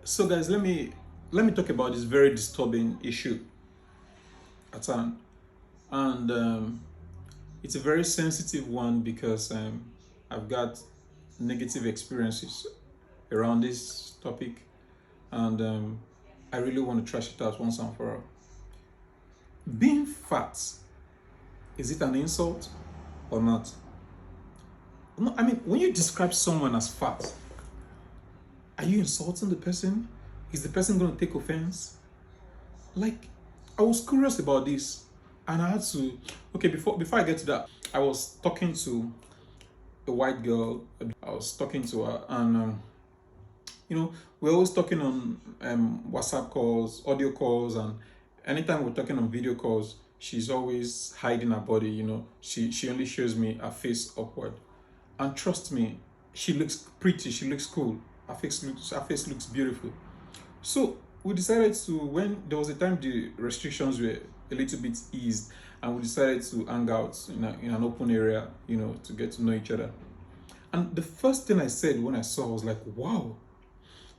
So guys, let me talk about this very disturbing issue at hand, and it's a very sensitive one because I've got negative experiences around this topic, and I really want to trash it out once and for all. Being fat, is it an insult or not? No, I mean, when you describe someone as fat, are you insulting the person? Is the person going to take offense? Like, I was curious about this, and I had to. Okay, before I get to that, I was talking to a white girl. I was talking to her, and we're always talking on WhatsApp calls, audio calls, and anytime we're talking on video calls, she's always hiding her body. She only shows me her face upward, and trust me, she looks pretty. She looks cool. Her face looks beautiful. So we decided to, when there was a time the restrictions were a little bit eased, and we decided to hang out in an open area, to get to know each other. And the first thing I said when I saw her was like, wow,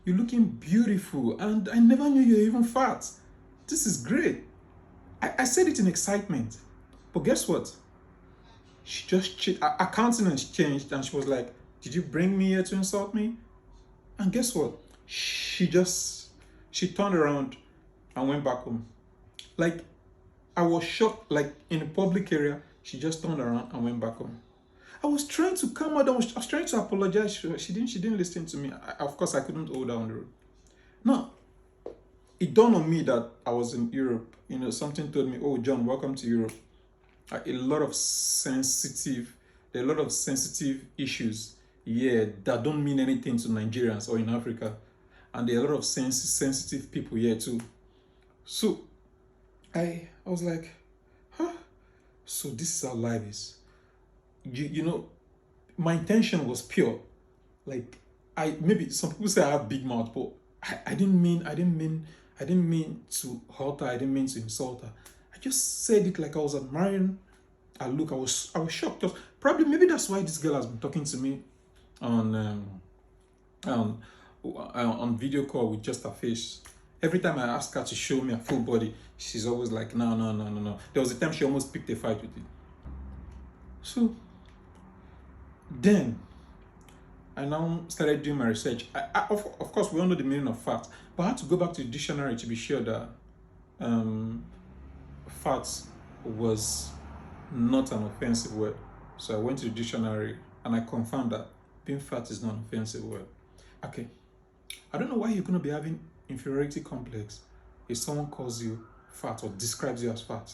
you're looking beautiful, and I never knew you were even fat. This is great. I said it in excitement. But guess what? She just her countenance changed, and she was like, did you bring me here to insult me? And guess what? She turned around and went back home. Like, I was shocked. Like, in a public area, she just turned around and went back home. I was trying to calm her down. I was trying to apologize. She didn't listen to me. Of course, I couldn't hold her on the road. Now, it dawned on me that I was in Europe. Something told me, oh, John, welcome to Europe. A lot of there are a lot of sensitive issues here that don't mean anything to Nigerians or in Africa. And there are a lot of sensitive people here too. So I was like, huh? So this is how life is. My intention was pure. Like, maybe some people say I have big mouth, but I didn't mean to hurt her. I didn't mean to insult her. I just said it like I was admiring her look. I was shocked. Probably maybe that's why this girl has been talking to me on on video call with just her face. Every time I ask her to show me her full body, she's always like, no, no, no, no, no. There was a time she almost picked a fight with it. So then I now started doing my research. Of course, we all know the meaning of fat, but I had to go back to the dictionary to be sure that fat was not an offensive word. So I went to the dictionary and I confirmed that being fat is not an offensive word. Okay, I don't know why you're going to be having inferiority complex if someone calls you fat or describes you as fat.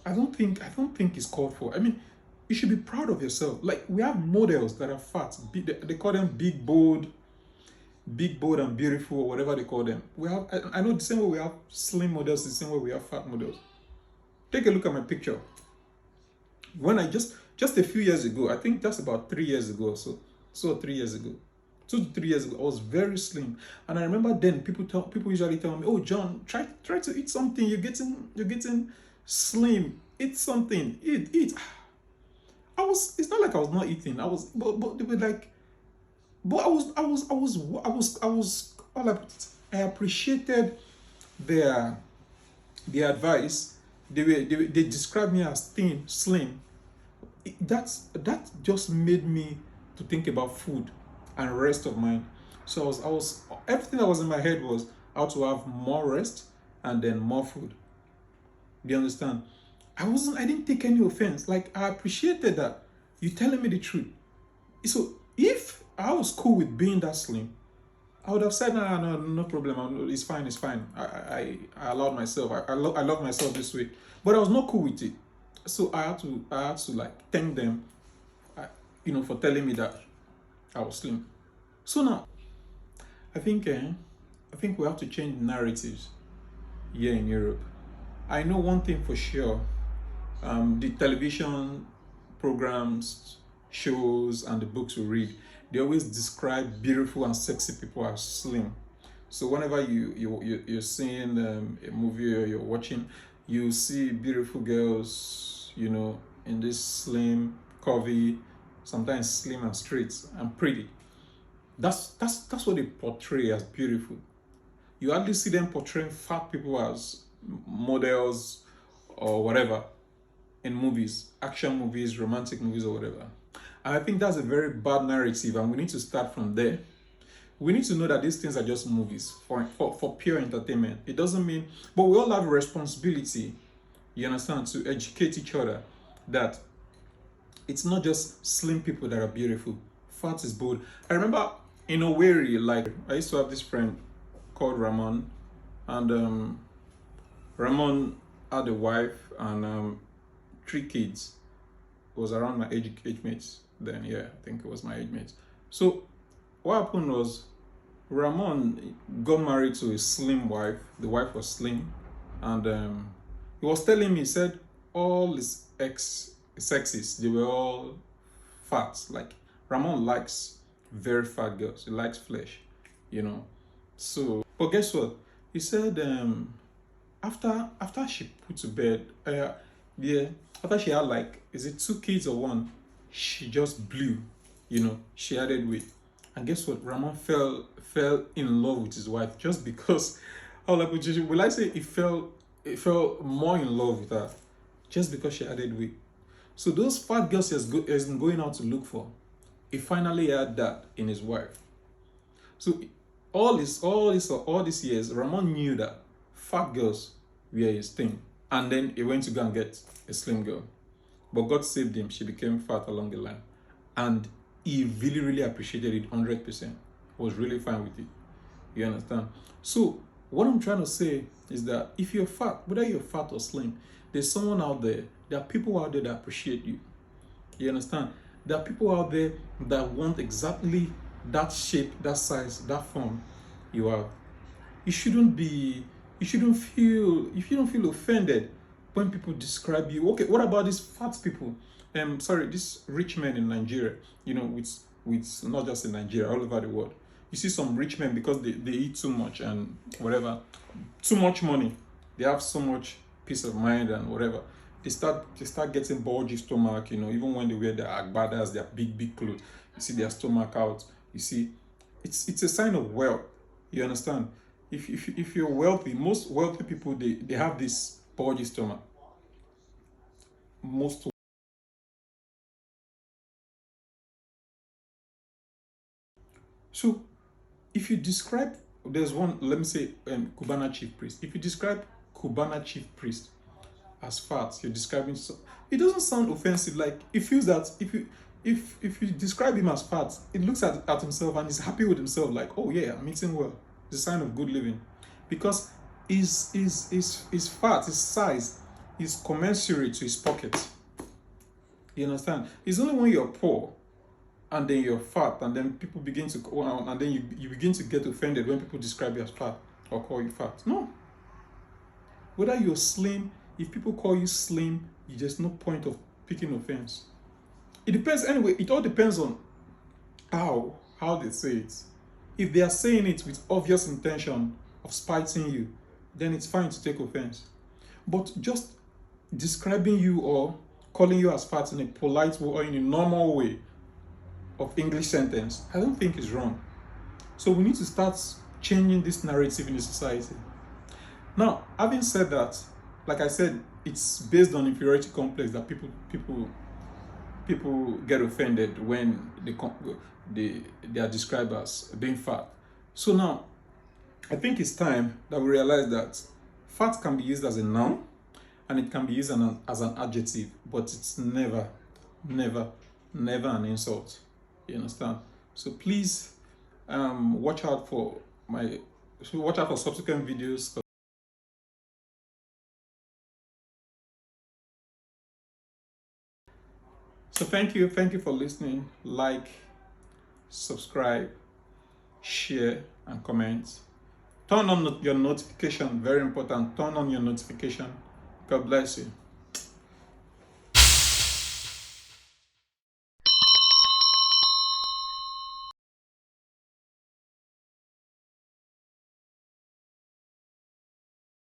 I don't think it's called for. I mean, you should be proud of yourself. Like, we have models that are fat. They call them big, bold, and beautiful, or whatever they call them. We have, I know the same way we have slim models, the same way we have fat models. Take a look at my picture. When I just a few years ago, I think that's about 3 years ago or so 3 years ago. 2 to 3 years ago, I was very slim, and I remember then people usually tell me, "Oh, John, try to eat something. You're getting slim. Eat something. Eat." It's not like I was not eating. But they were like, but I appreciated their advice. They described me as thin, slim. That just made me to think about food and rest of mind. So I was everything that was in my head was how to have more rest and then more food. Do you understand? I didn't take any offense. Like, I appreciated that you telling me the truth. So if I was cool with being that slim, I would have said, no problem. It's fine. I allowed myself. I love myself this way. But I was not cool with it. So I had to like thank them, for telling me that I was slim. So now, I think we have to change narratives here in Europe. I know one thing for sure. The television programs, shows, and the books we read, they always describe beautiful and sexy people as slim. So whenever you're seeing a movie or you're watching, you see beautiful girls, in this slim, curvy, sometimes slim and straight and pretty. That's what they portray as beautiful. You hardly see them portraying fat people as models or whatever in movies, action movies, romantic movies, or whatever. And I think that's a very bad narrative, and we need to start from there. We need to know that these things are just movies for pure entertainment. It doesn't mean, but we all have a responsibility, you understand, to educate each other that it's not just slim people that are beautiful. Fat is bold. I remember in Owerri, like I used to have this friend called Ramon, and Ramon had a wife and three kids. It was around my age mates then. Yeah, I think it was my age mates. So what happened was Ramon got married to a slim wife. The wife was slim, and he was telling me, he said all his ex sexes, they were all fat. Like Ramon likes very fat girls. He likes flesh, you know. So, but guess what? He said after she put to bed, yeah, after she had like, is it two kids or one? She just blew, you know. She added weight, and guess what? Ramon fell in love with his wife just because. How like will I say he fell more in love with her just because she added weight. So those fat girls he's going out to look for, he finally had that in his wife. So all these years, Ramon knew that fat girls were his thing, and then he went to go and get a slim girl. But God saved him. She became fat along the line, and he really, really appreciated it 100%. Was really fine with it. You understand? So what I'm trying to say is that if you're fat, whether you're fat or slim, there's someone out there. There are people out there that appreciate you. You understand? There are people out there that want exactly that shape, that size, that form you have. You shouldn't be, you shouldn't feel offended when people describe you. Okay, what about these fat people? Sorry, these rich men in Nigeria, you know, with not just in Nigeria, all over the world. You see some rich men because they eat too much and whatever, too much money. They have so much peace of mind and whatever. They start getting bulgy stomach, you know, even when they wear their agbadas, their big clothes. You see their stomach out. You see, it's a sign of wealth. You understand? If you're wealthy, most wealthy people they have this bulgy stomach. Most. So if you describe, there's one, let me say, Cubana chief priest. If you describe Cubana chief priest as fat, you're describing, so it doesn't sound offensive. Like it feels that if you describe him as fat, it looks at himself and he's happy with himself, like, oh yeah, I'm eating well. It's a sign of good living. Because his fat, his size is commensurate to his pocket. You understand? It's only when you're poor and then you're fat, and then people begin to go on, and then you begin to get offended when people describe you as fat or call you fat. No. Whether you're slim, if people call you slim, there's no point of picking offense. It depends anyway, it all depends on how they say it. If they are saying it with obvious intention of spiting you, then it's fine to take offense. But just describing you or calling you as fat in a polite way or in a normal way of English sentence, I don't think is wrong. So we need to start changing this narrative in the society. Now, having said that, like I said, it's based on inferiority complex that people get offended when they are described as being fat. So now, I think it's time that we realize that fat can be used as a noun and it can be used as an adjective, but it's never, never, never an insult. You understand? So please watch out for subsequent videos. So thank you for listening. Like, subscribe, share, and comment. Turn on your notification, very important. Turn on your notification. God bless you.